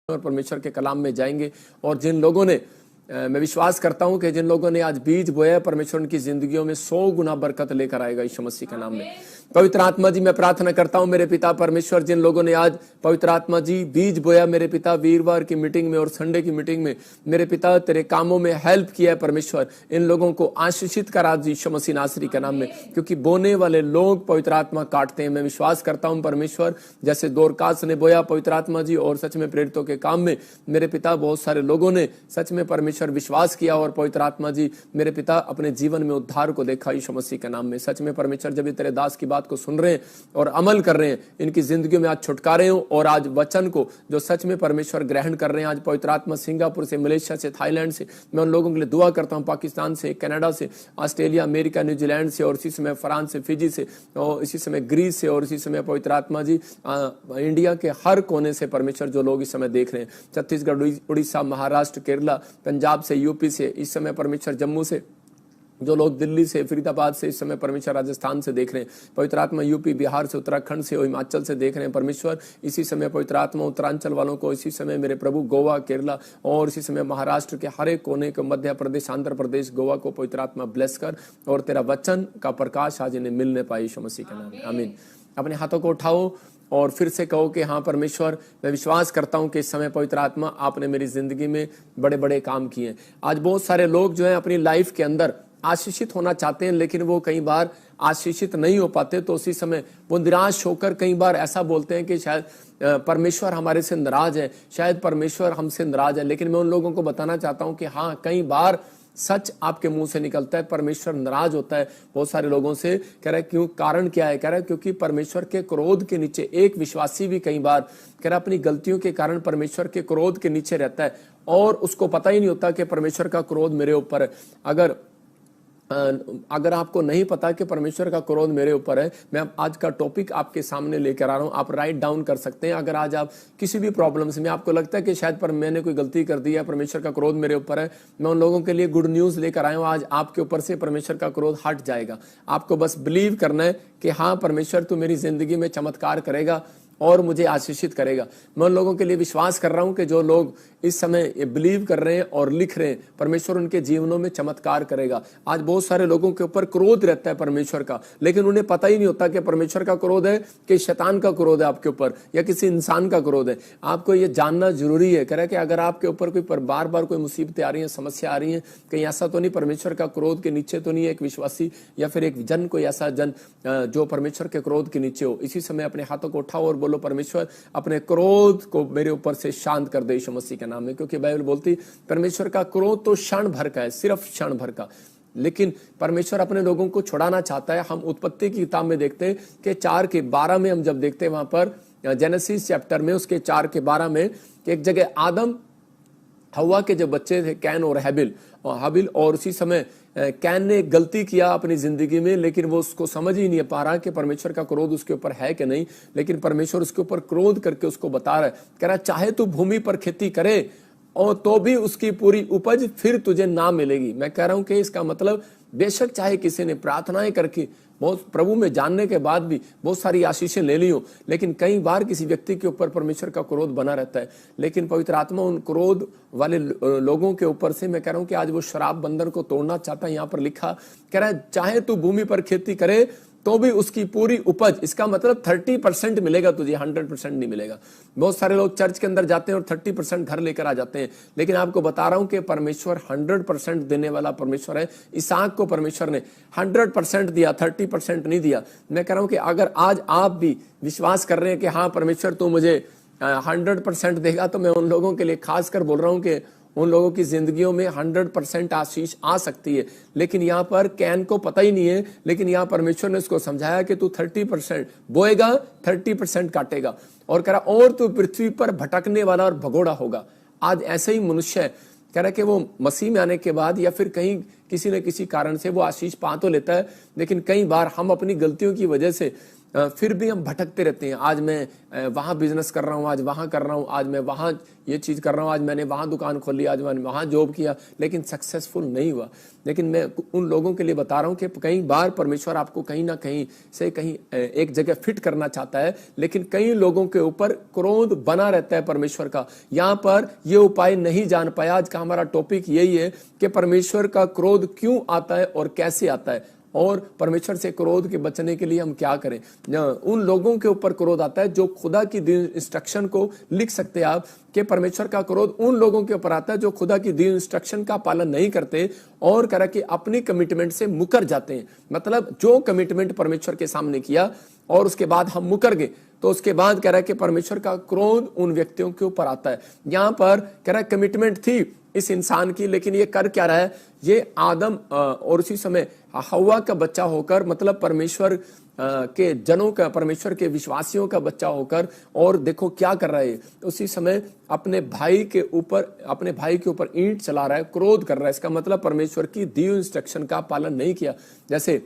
और परमेश्वर के कलाम में जाएंगे। और जिन लोगों ने मैं विश्वास करता हूं कि जिन लोगों ने आज बीज बोया, परमेश्वर उनकी जिंदगियों में 100 गुना बरकत लेकर आएगा यीशु मसीह के नाम में। पवित्र आत्मा जी, मैं प्रार्थना करता हूं मेरे पिता परमेश्वर, जिन लोगों ने आज पवित्र आत्मा जी बीज बोया मेरे पिता, वीरवार की मीटिंग में और संडे की मीटिंग में मेरे पिता तेरे कामों में हेल्प किया है परमेश्वर, इन लोगों को आशीषित कर आज यीशु मसीह नासरी के नाम में, क्योंकि बोने वाले लोग पवित्र आत्मा काटते हैं। मैं विश्वास करता हूं परमेश्वर, जैसे दोरकास ने बोया पवित्र आत्मा जी, और सच में प्रेरितों के काम में मेरे पिता बहुत सारे लोगों ने सच में परमेश्वर विश्वास किया और पवित्र आत्मा जी मेरे पिता अपने जीवन में उद्धार को देखा यीशु मसीह के नाम में। सच में परमेश्वर, जब ये तेरे दास की बात को सुन रहे हैं और अमल कर रहे हैं, इनकी जिंदगी में आज छुटकारे हो और आज वचन को जो सच में परमेश्वर ग्रहण कर रहे हैं, आज पवित्र आत्मा सिंगापुर से, मलेशिया से, थाईलैंड से, मैं उन लोगों के लिए दुआ करता हूं, पाकिस्तान से, कनाडा से, ऑस्ट्रेलिया, अमेरिका, न्यूजीलैंड से, और इसी समय फ्रांस से, फिजी से, और इसी समय ग्रीस से, और इसी समय पवित्र आत्मा जी इंडिया के हर कोने से परमेश्वर जो लोग इस समय देख रहे हैं, छत्तीसगढ़, उड़ीसा, महाराष्ट्र, केरला, पंजाब से, यूपी से, इस समय परमेश्वर जम्मू से, जो लोग दिल्ली से, फरीदाबाद से, इस समय परमेश्वर राजस्थान से देख रहे हैं, पवित्र आत्मा यूपी, बिहार से, उत्तराखंड से और हिमाचल से देख रहे हैं परमेश्वर, इसी समय पवित्र आत्मा उत्तरांचल वालों को, इसी समय मेरे प्रभु गोवा, केरला और इसी समय महाराष्ट्र के हर एक कोने को, मध्य प्रदेश, आंध्र प्रदेश, गोवा को पवित्र आत्मा ब्लेस कर, और तेरा वचन का प्रकाश आज इन्हें मिलने पाए यीशु मसीह के नाम में, आमीन। अपने हाथों को उठाओ और फिर से कहो कि हाँ परमेश्वर, मैं विश्वास करता हूं कि इस समय पवित्र आत्मा आपने मेरी जिंदगी में बड़े बड़े काम किए। आज बहुत सारे लोग जो है अपनी लाइफ के अंदर आशीषित होना चाहते हैं, लेकिन वो कई बार आशीषित नहीं हो पाते, तो उसी समय वो निराश होकर कई बार ऐसा बोलते हैं कि शायद परमेश्वर हमारे से नाराज है, शायद परमेश्वर हमसे नाराज है। लेकिन मैं उन लोगों को बताना चाहता हूं कि हाँ, कई बार सच आपके मुंह से निकलता है, परमेश्वर नाराज होता है बहुत सारे लोगों से। कह रहा है क्यों, कारण क्या है? कह रहा है क्योंकि परमेश्वर के क्रोध के नीचे एक विश्वासी भी कई बार कह रहा है अपनी गलतियों के कारण परमेश्वर के क्रोध के नीचे रहता है और उसको पता ही नहीं होता कि परमेश्वर का क्रोध मेरे ऊपर है। अगर आपको नहीं पता कि परमेश्वर का क्रोध मेरे ऊपर है, मैं आज का टॉपिक आपके सामने लेकर आ रहा हूं, आप राइट डाउन कर सकते हैं। अगर आज आप किसी भी प्रॉब्लम से, में आपको लगता है कि शायद पर मैंने कोई गलती कर दी है, परमेश्वर का क्रोध मेरे ऊपर है, मैं उन लोगों के लिए गुड न्यूज लेकर आया हूं। आज आपके ऊपर से परमेश्वर का क्रोध हट जाएगा। आपको बस बिलीव करना है कि हाँ परमेश्वर तू मेरी जिंदगी में चमत्कार करेगा और मुझे आशीषित करेगा। मैं उन लोगों के लिए विश्वास कर रहा हूं कि जो लोग इस समय ये बिलीव कर रहे हैं और लिख रहे हैं, परमेश्वर उनके जीवनों में चमत्कार करेगा। आज बहुत सारे लोगों के ऊपर क्रोध रहता है परमेश्वर का, लेकिन उन्हें पता ही नहीं होता कि परमेश्वर का क्रोध है कि शैतान का क्रोध है आपके ऊपर या किसी इंसान का क्रोध है। आपको ये जानना जरूरी है। कह रहा है कि अगर आपके ऊपर कोई बार बार कोई मुसीबतें आ रही हैं, समस्या आ रही है, कहीं ऐसा तो नहीं परमेश्वर का क्रोध के नीचे तो नहीं है एक विश्वासी या फिर एक जन, कोई ऐसा जन जो परमेश्वर के क्रोध के नीचे हो। इसी समय अपने हाथों को उठाओ और बोलो, परमेश्वर अपने क्रोध को मेरे ऊपर से शांत कर दे यीशु मसीह के नाम में। क्योंकि बाइबल बोलती परमेश्वर का क्रोध तो क्षण भर का है, सिर्फ क्षण भर का, लेकिन परमेश्वर अपने लोगों को छुड़ाना चाहता है। हम उत्पत्ति की किताब में देखते हैं कि 4:12 में हम जब देखते हैं वहां पर जेनेसिस चैप्टर में उसके 4:12 में कि एक जगह आदम हवा के जो बच्चे थे, कैन और हाबिल, और उसी समय कैन ने गलती किया अपनी जिंदगी में, लेकिन वो उसको समझ ही नहीं पा रहा कि परमेश्वर का क्रोध उसके ऊपर है कि नहीं। लेकिन परमेश्वर उसके ऊपर क्रोध करके उसको बता रहा है, कह रहा चाहे तू भूमि पर खेती करे और तो भी उसकी पूरी उपज फिर तुझे ना मिलेगी। मैं कह रहा हूं कि इसका मतलब बेशक चाहे किसी ने प्रार्थनाएं करके बहुत प्रभु में जानने के बाद भी बहुत सारी आशीषें ले ली हो, लेकिन कई बार किसी व्यक्ति के ऊपर परमेश्वर का क्रोध बना रहता है। लेकिन पवित्र आत्मा उन क्रोध वाले लोगों के ऊपर से, मैं कह रहा हूं कि आज वो शराब बंधन को तोड़ना चाहता है। यहाँ पर लिखा, कह रहा है चाहे तू भूमि पर खेती करे तो भी उसकी पूरी उपज, इसका मतलब 30% मिलेगा तुझे, 100% नहीं मिलेगा। बहुत सारे लोग चर्च के अंदर जाते हैं और 30% घर लेकर आ जाते हैं, लेकिन आपको बता रहा हूं कि परमेश्वर 100% देने वाला परमेश्वर है। इसहाक को परमेश्वर ने 100% दिया, 30% नहीं दिया। मैं कह रहा हूं कि अगर आज आप भी विश्वास कर रहे हैं कि हाँ परमेश्वर तू मुझे 100% देगा, तो मैं उन लोगों के लिए खास कर बोल रहा हूं कि उन लोगों की जिंदगियों में 100% आशीष आ सकती है। लेकिन यहाँ पर कैन को पता ही नहीं है, लेकिन यहाँ परमेश्वर ने उसको समझाया कि तू 30% बोएगा, 30% काटेगा। और कह रहा और तू पृथ्वी पर भटकने वाला और भगोड़ा होगा। आज ऐसे ही मनुष्य है, कह रहा कि वो मसीह में आने के बाद या फिर कहीं किसी न किसी कारण से वो आशीष पा तो लेता है, लेकिन कई बार हम अपनी गलतियों की वजह से फिर भी हम भटकते रहते हैं। आज मैं वहाँ बिजनेस कर रहा हूँ, आज वहाँ कर रहा हूँ, आज मैं वहाँ ये चीज़ कर रहा हूँ, आज मैंने वहाँ दुकान खोली, आज मैंने वहाँ जॉब किया, लेकिन सक्सेसफुल नहीं हुआ। लेकिन मैं उन लोगों के लिए बता रहा हूँ कि कई बार परमेश्वर आपको कहीं ना कहीं से कहीं एक जगह फिट करना चाहता है, लेकिन कई लोगों के ऊपर क्रोध बना रहता है परमेश्वर का। यहाँ पर ये उपाय नहीं जान पाया। आज का हमारा टॉपिक यही है कि परमेश्वर का क्रोध क्यों आता है और कैसे आता है, और परमेश्वर से क्रोध के बचने के लिए हम क्या करें। उन लोगों के ऊपर क्रोध आता है जो खुदा की दी इंस्ट्रक्शन को लिख सकते हैं आप कि परमेश्वर का क्रोध उन लोगों के ऊपर आता है जो खुदा की दी इंस्ट्रक्शन का पालन नहीं करते और कह रहा कि अपनी कमिटमेंट से मुकर जाते हैं। मतलब जो कमिटमेंट परमेश्वर के सामने किया और उसके बाद हम मुकर गए, तो उसके बाद कह रहा है कि परमेश्वर का क्रोध उन व्यक्तियों के ऊपर आता है। यहां पर कह रहा है कमिटमेंट थी इस इंसान की, लेकिन ये कर क्या रहा है, ये आदम और उसी समय हव्वा का बच्चा होकर, मतलब परमेश्वर के जनों का, परमेश्वर के विश्वासियों का बच्चा होकर, और देखो क्या कर रहा है, उसी समय अपने भाई के ऊपर ईंट चला रहा है, क्रोध कर रहा है। इसका मतलब परमेश्वर की दी हुई इंस्ट्रक्शन का पालन नहीं किया। जैसे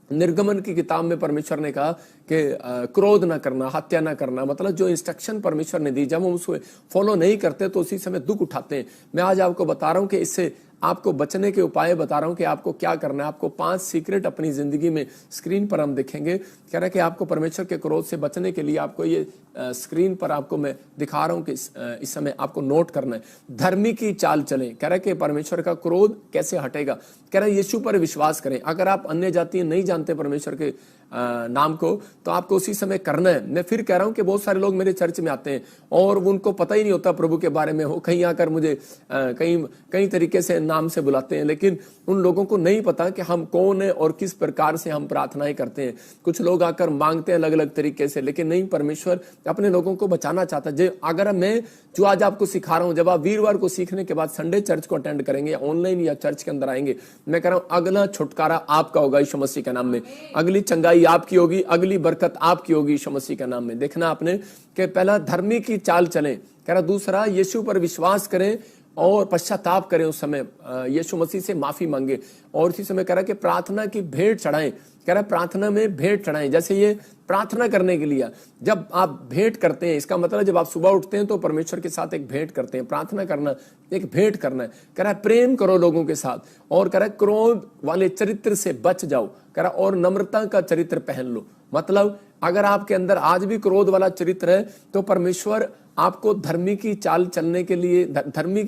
निर्गमन की किताब में परमेश्वर ने कहा कि क्रोध ना करना, हत्या ना करना, मतलब जो इंस्ट्रक्शन परमेश्वर ने दी, जब हम उसको फॉलो नहीं करते तो उसी समय दुख उठाते हैं। मैं आज आपको बता रहा हूं कि इससे आपको बचने के उपाय बता रहा हूं कि आपको क्या करना है। आपको 5 सीक्रेट अपनी जिंदगी में स्क्रीन पर हम देखेंगे। कह रहा है कि आपको परमेश्वर के क्रोध से बचने के लिए आपको ये स्क्रीन पर आपको मैं दिखा रहा हूं कि इस समय आपको नोट करना है। धर्मी की चाल चलें। कह रहा है कि परमेश्वर का क्रोध कैसे हटेगा। कह रहा है यीशु पर विश्वास करें। अगर आप अन्य जाति नहीं जानते परमेश्वर के नाम को, तो आपको उसी समय करना है। मैं फिर कह रहा हूं कि बहुत सारे लोग मेरे चर्च में आते हैं और उनको पता ही नहीं होता प्रभु के बारे में। हो कहीं आकर मुझे कई तरीके से नाम से बुलाते हैं, लेकिन उन लोगों को नहीं पता कि हम कौन है और किस प्रकार से हम प्रार्थनाएं करते हैं। कुछ लोग आकर मांगते हैं अलग अलग तरीके से, लेकिन नहीं, परमेश्वर अपने लोगों को बचाना चाहता है। अगर मैं जो आज आपको सिखा रहा हूं, जब आप वीरवार को सीखने के बाद संडे चर्च को अटेंड करेंगे, ऑनलाइन या चर्च के अंदर आएंगे, मैं कह रहा हूं अगला छुटकारा आपका होगा यीशु मसीह के नाम में। अगली चंगाई आपकी होगी, अगली बरकत आपकी होगी यीशु मसीह के नाम में। देखना आपने कि पहला धर्मी की चाल चलें। कह रहा दूसरा यीशु पर विश्वास करें और पश्चाताप करें, उस समय यीशु मसीह से माफी मांगे। और इसी समय कह रहा है कि प्रार्थना की भेंट चढ़ाएं। कह रहा है प्रार्थना में भेंट चढ़ाएं। जैसे ये प्रार्थना करने के लिए जब आप भेंट करते हैं, इसका मतलब जब आप सुबह उठते हैं तो परमेश्वर के साथ एक भेंट करते हैं। प्रार्थना करना एक भेंट करना है। कह रहा है प्रेम करो लोगों के साथ, और कह रहा है क्रोध वाले चरित्र से बच जाओ। कह रहा और नम्रता का चरित्र पहन लो। मतलब अगर आपके अंदर आज भी क्रोध वाला चरित्र है तो परमेश्वर आपको धर्मी की चाल चलने के लिए धर्मी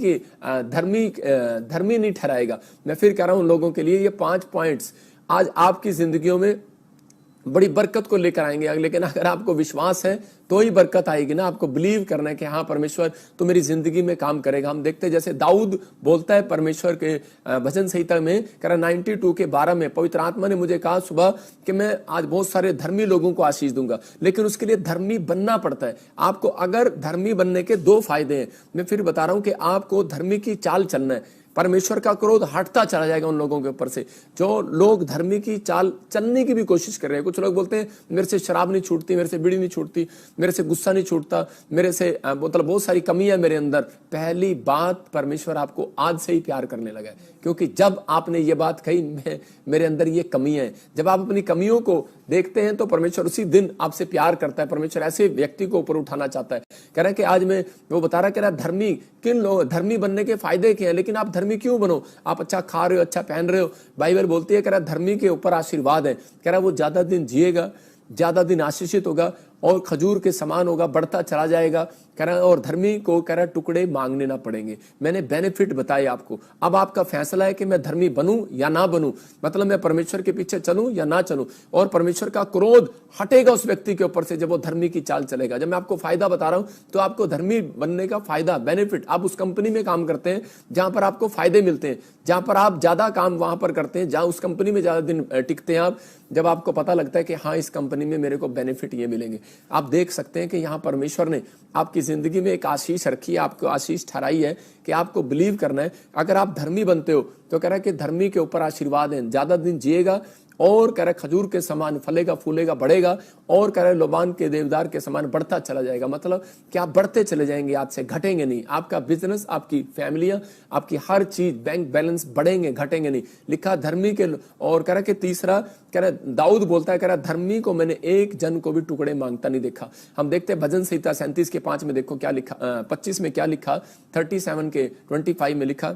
नहीं ठहराएगा। मैं फिर कह रहा हूं लोगों के लिए ये 5 पॉइंट्स आज आपकी जिंदगियों में बड़ी बरकत को लेकर आएंगे। लेकिन अगर आपको विश्वास है तो ही बरकत आएगी ना। आपको बिलीव करना है कि हाँ परमेश्वर तो मेरी जिंदगी में काम करेगा। हम देखते हैं जैसे दाऊद बोलता है परमेश्वर के भजन संहिता में, कह रहा 92 के 12 में, पवित्र आत्मा ने मुझे कहा सुबह कि मैं आज बहुत सारे धर्मी लोगों को आशीष दूंगा, लेकिन उसके लिए धर्मी बनना पड़ता है। आपको अगर धर्मी बनने के 2 फायदे हैं। मैं फिर बता रहा हूं कि आपको धर्मी की चाल चलना है। परमेश्वर का क्रोध हटता चला जाएगा उन लोगों के ऊपर से जो लोग धर्मी की चाल चलने की भी कोशिश कर रहे हैं। कुछ लोग बोलते हैं मेरे से शराब नहीं छूटती, मेरे से बीड़ी नहीं छूटती, मेरे से गुस्सा नहीं छूटता, मेरे से मतलब बहुत सारी कमियां मेरे अंदर। पहली बात, परमेश्वर आपको आज से ही प्यार करने लगा है, क्योंकि जब आपने ये बात कही मेरे अंदर ये कमियां हैं, जब आप अपनी कमियों को देखते हैं तो परमेश्वर उसी दिन आपसे प्यार करता है। परमेश्वर ऐसे व्यक्ति को ऊपर उठाना चाहता है। कह रहा है कि आज मैं वो बता रहा, कह रहा धर्मी किन लोग, धर्मी बनने के फायदे क्या है, लेकिन आप धर्मी क्यों बनो? आप अच्छा खा रहे हो, अच्छा पहन रहे हो, बाइबल बोलती है, कह रहा धर्मी के ऊपर आशीर्वाद है। कह रहा वो ज्यादा दिन जिएगा, ज्यादा दिन आशीषित होगा और खजूर के समान होगा, बढ़ता चला जाएगा। कह रहा और धर्मी को कह रहा टुकड़े मांगने ना पड़ेंगे। मैंने बेनिफिट बताए आपको। अब आपका फैसला है कि मैं धर्मी बनूं या ना बनूं, मतलब मैं परमेश्वर के पीछे चलूं या ना चलूं। और परमेश्वर का क्रोध हटेगा उस व्यक्ति के ऊपर से जब वो धर्मी की चाल चलेगा। जब मैं आपको फायदा बता रहा हूं तो आपको धर्मी बनने का फायदा, बेनिफिट, आप उस कंपनी में काम करते हैं जहां पर आपको फायदे मिलते हैं, जहां पर आप ज्यादा काम वहां पर करते हैं, जहां उस कंपनी में ज्यादा दिन टिकते हैं आप, जब आपको पता लगता है कि हाँ इस कंपनी में मेरे को बेनिफिट ये मिलेंगे। आप देख सकते हैं कि यहाँ परमेश्वर ने आपकी जिंदगी में एक आशीष रखी है, आपको आशीष ठहराई है कि आपको बिलीव करना है। अगर आप धर्मी बनते हो तो कह रहा है कि धर्मी के ऊपर आशीर्वाद है, ज्यादा दिन जिएगा और कह रहा खजूर के समान फलेगा, फूलेगा, बढ़ेगा, और कह रहा लोबान के देवदार के समान बढ़ता चला जाएगा। मतलब कि आप बढ़ते चले जाएंगे, आज से घटेंगे नहीं। आपका बिजनेस, आपकी फैमिलियां, आपकी हर चीज, बैंक बैलेंस बढ़ेंगे, घटेंगे नहीं। लिखा धर्मी के, और कह रहा कि तीसरा कह रहा दाऊद बोलता है, कह रहा धर्मी को मैंने एक जन को भी टुकड़े मांगता नहीं देखा। हम देखते हैं भजन संहिता 37:5 में, देखो क्या लिखा, 25 में क्या लिखा, 37:25 में लिखा,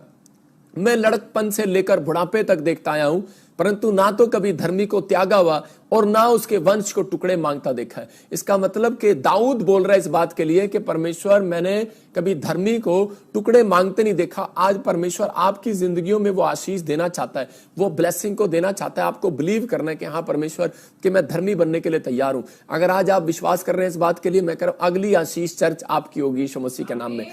मैं लड़कपन से लेकर बुढ़ापे तक देखता आया हूं, परंतु ना तो कभी धर्मी को त्यागा हुआ और ना उसके वंश को टुकड़े मांगता देखा है। इसका मतलब कि दाऊद बोल रहा है इस बात के लिए कि परमेश्वर, मैंने कभी धर्मी को टुकड़े मांगते नहीं देखा। आज परमेश्वर आपकी जिंदगियों में वो आशीष देना चाहता है, वो ब्लेसिंग को देना चाहता है। आपको बिलीव करना है कि हाँ परमेश्वर, कि मैं धर्मी बनने के लिए तैयार हूं। अगर आज आप विश्वास कर रहे हैं इस बात के लिए, मैं कह रहा हूं अगली आशीष चर्च आपकी होगी यीशु मसीह के नाम में।